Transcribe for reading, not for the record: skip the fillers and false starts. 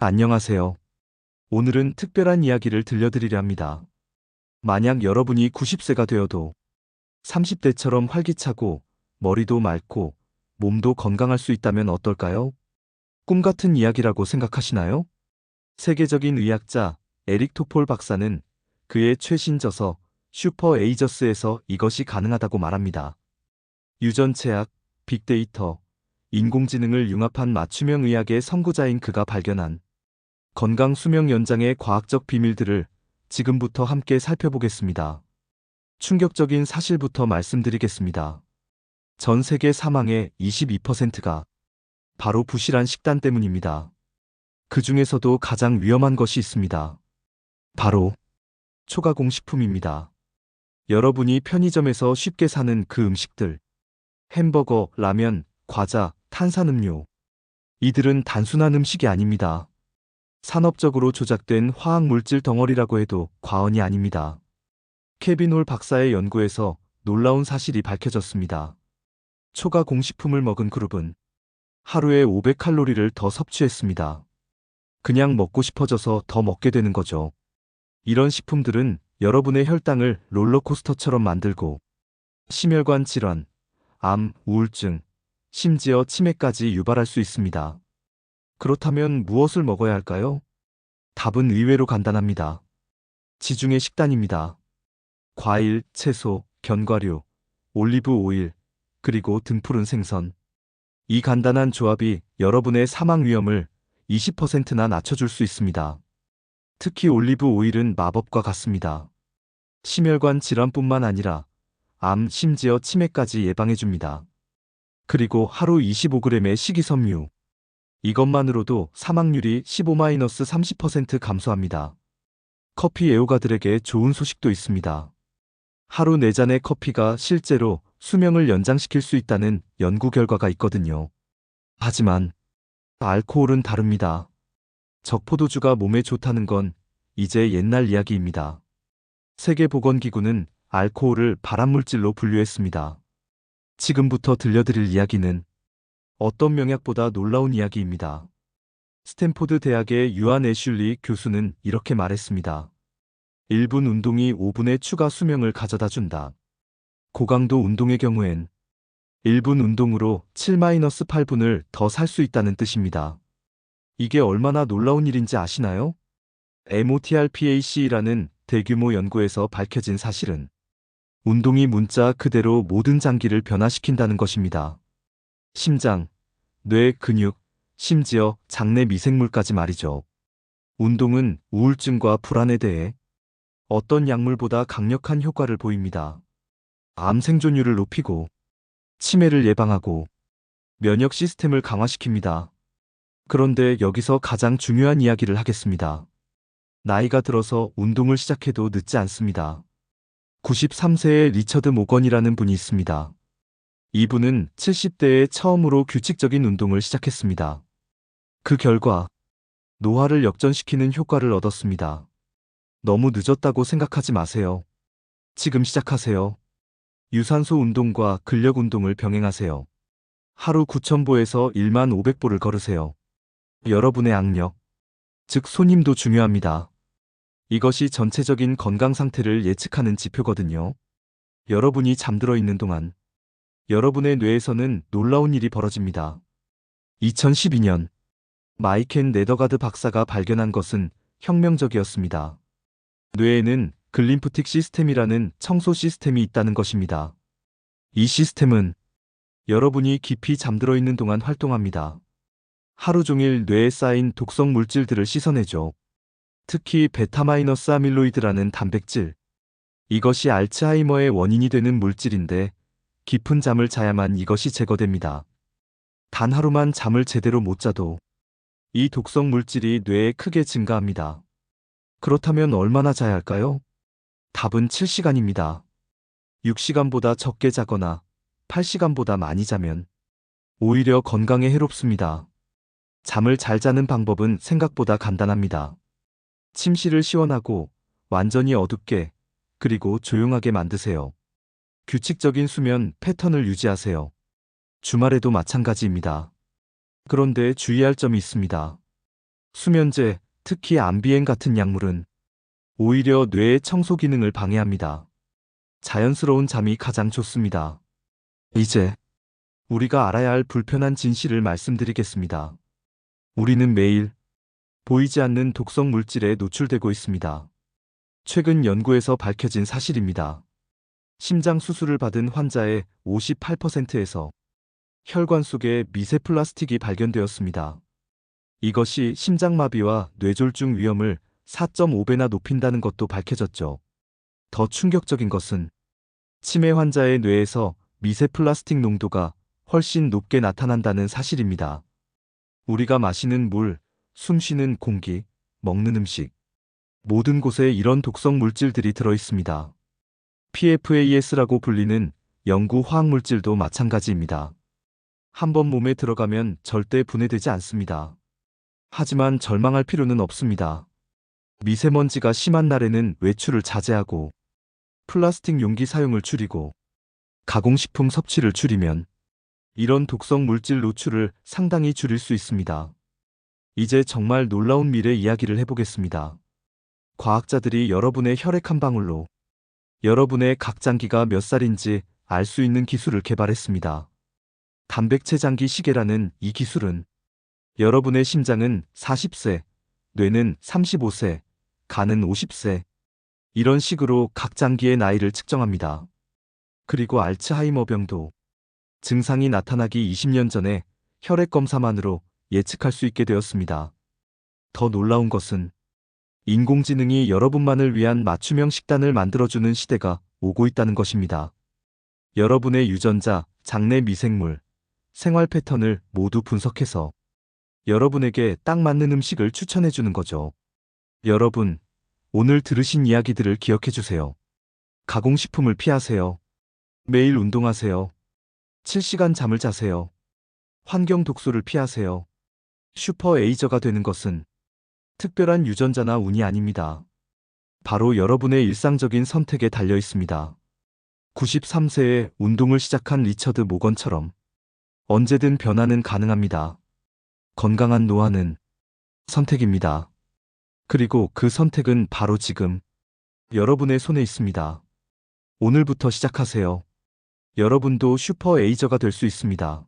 안녕하세요. 오늘은 특별한 이야기를 들려드리려 합니다. 만약 여러분이 90세가 되어도 30대처럼 활기차고 머리도 맑고 몸도 건강할 수 있다면 어떨까요? 꿈 같은 이야기라고 생각하시나요? 세계적인 의학자 에릭 토폴 박사는 그의 최신 저서 슈퍼 에이저스에서 이것이 가능하다고 말합니다. 유전체학, 빅데이터, 인공지능을 융합한 맞춤형 의학의 선구자인 그가 발견한 건강 수명 연장의 과학적 비밀들을 지금부터 함께 살펴보겠습니다. 충격적인 사실부터 말씀드리겠습니다. 전 세계 사망의 22%가 바로 부실한 식단 때문입니다. 그 중에서도 가장 위험한 것이 있습니다. 바로 초가공식품입니다. 여러분이 편의점에서 쉽게 사는 그 음식들, 햄버거, 라면, 과자, 탄산음료. 이들은 단순한 음식이 아닙니다. 산업적으로 조작된 화학물질 덩어리라고 해도 과언이 아닙니다. 케빈 홀 박사의 연구에서 놀라운 사실이 밝혀졌습니다. 초가공식품을 먹은 그룹은 하루에 500칼로리를 더 섭취했습니다. 그냥 먹고 싶어져서 더 먹게 되는 거죠. 이런 식품들은 여러분의 혈당을 롤러코스터처럼 만들고 심혈관 질환, 암, 우울증, 심지어 치매까지 유발할 수 있습니다. 그렇다면 무엇을 먹어야 할까요? 답은 의외로 간단합니다. 지중해 식단입니다. 과일, 채소, 견과류, 올리브 오일, 그리고 등푸른 생선. 이 간단한 조합이 여러분의 사망 위험을 20%나 낮춰줄 수 있습니다. 특히 올리브 오일은 마법과 같습니다. 심혈관 질환뿐만 아니라 암, 심지어 치매까지 예방해줍니다. 그리고 하루 25g의 식이섬유. 이것만으로도 사망률이 15-30% 감소합니다. 커피 애호가들에게 좋은 소식도 있습니다. 하루 4잔의 커피가 실제로 수명을 연장시킬 수 있다는 연구 결과가 있거든요. 하지만 알코올은 다릅니다. 적포도주가 몸에 좋다는 건 이제 옛날 이야기입니다. 세계보건기구는 알코올을 발암물질로 분류했습니다. 지금부터 들려드릴 이야기는 어떤 명약보다 놀라운 이야기입니다. 스탠포드 대학의 유안 애슐리 교수는 이렇게 말했습니다. 1분 운동이 5분의 추가 수명을 가져다 준다. 고강도 운동의 경우엔 1분 운동으로 7-8분을 더 살 수 있다는 뜻입니다. 이게 얼마나 놀라운 일인지 아시나요? MOTRPAC라는 대규모 연구에서 밝혀진 사실은 운동이 문자 그대로 모든 장기를 변화시킨다는 것입니다. 심장, 뇌, 근육, 심지어 장내 미생물까지 말이죠. 운동은 우울증과 불안에 대해 어떤 약물보다 강력한 효과를 보입니다. 암 생존율을 높이고 치매를 예방하고 면역 시스템을 강화시킵니다. 그런데 여기서 가장 중요한 이야기를 하겠습니다. 나이가 들어서 운동을 시작해도 늦지 않습니다. 93세의 리처드 모건이라는 분이 있습니다. 이분은 70대에 처음으로 규칙적인 운동을 시작했습니다. 그 결과 노화를 역전시키는 효과를 얻었습니다. 너무 늦었다고 생각하지 마세요. 지금 시작하세요. 유산소 운동과 근력 운동을 병행하세요. 하루 9,000보에서 15,000보를 걸으세요. 여러분의 악력, 즉 손힘도 중요합니다. 이것이 전체적인 건강 상태를 예측하는 지표거든요. 여러분이 잠들어 있는 동안 여러분의 뇌에서는 놀라운 일이 벌어집니다. 2012년 마이켄 네더가드 박사가 발견한 것은 혁명적이었습니다. 뇌에는 글림프틱 시스템이라는 청소 시스템이 있다는 것입니다. 이 시스템은 여러분이 깊이 잠들어 있는 동안 활동합니다. 하루 종일 뇌에 쌓인 독성 물질들을 씻어내죠. 특히 베타마이너스 아밀로이드라는 단백질. 이것이 알츠하이머의 원인이 되는 물질인데 깊은 잠을 자야만 이것이 제거됩니다. 단 하루만 잠을 제대로 못 자도 이 독성 물질이 뇌에 크게 증가합니다. 그렇다면 얼마나 자야 할까요? 답은 7시간입니다. 6시간보다 적게 자거나 8시간보다 많이 자면 오히려 건강에 해롭습니다. 잠을 잘 자는 방법은 생각보다 간단합니다. 침실을 시원하고 완전히 어둡게 그리고 조용하게 만드세요. 규칙적인 수면 패턴을 유지하세요. 주말에도 마찬가지입니다. 그런데 주의할 점이 있습니다. 수면제, 특히 암비엔 같은 약물은 오히려 뇌의 청소 기능을 방해합니다. 자연스러운 잠이 가장 좋습니다. 이제 우리가 알아야 할 불편한 진실을 말씀드리겠습니다. 우리는 매일 보이지 않는 독성 물질에 노출되고 있습니다. 최근 연구에서 밝혀진 사실입니다. 심장 수술을 받은 환자의 58%에서 혈관 속에 미세 플라스틱이 발견되었습니다. 이것이 심장마비와 뇌졸중 위험을 4.5배나 높인다는 것도 밝혀졌죠. 더 충격적인 것은 치매 환자의 뇌에서 미세 플라스틱 농도가 훨씬 높게 나타난다는 사실입니다. 우리가 마시는 물, 숨 쉬는 공기, 먹는 음식, 모든 곳에 이런 독성 물질들이 들어 있습니다. PFAS라고 불리는 영구 화학 물질도 마찬가지입니다. 한번 몸에 들어가면 절대 분해되지 않습니다. 하지만 절망할 필요는 없습니다. 미세먼지가 심한 날에는 외출을 자제하고 플라스틱 용기 사용을 줄이고 가공식품 섭취를 줄이면 이런 독성 물질 노출을 상당히 줄일 수 있습니다. 이제 정말 놀라운 미래 이야기를 해보겠습니다. 과학자들이 여러분의 혈액 한 방울로 여러분의 각장기가 몇 살인지 알 수 있는 기술을 개발했습니다. 단백체 장기 시계라는 이 기술은 여러분의 심장은 40세, 뇌는 35세, 간은 50세, 이런 식으로 각 장기의 나이를 측정합니다. 그리고 알츠하이머병도 증상이 나타나기 20년 전에 혈액 검사만으로 예측할 수 있게 되었습니다. 더 놀라운 것은 인공지능이 여러분만을 위한 맞춤형 식단을 만들어주는 시대가 오고 있다는 것입니다. 여러분의 유전자, 장내 미생물, 생활 패턴을 모두 분석해서 여러분에게 딱 맞는 음식을 추천해주는 거죠. 여러분, 오늘 들으신 이야기들을 기억해주세요. 가공식품을 피하세요. 매일 운동하세요. 7시간 잠을 자세요. 환경 독소를 피하세요. 슈퍼 에이저가 되는 것은 특별한 유전자나 운이 아닙니다. 바로 여러분의 일상적인 선택에 달려 있습니다. 93세에 운동을 시작한 리처드 모건처럼 언제든 변화는 가능합니다. 건강한 노화는 선택입니다. 그리고 그 선택은 바로 지금 여러분의 손에 있습니다. 오늘부터 시작하세요. 여러분도 슈퍼 에이저가 될 수 있습니다.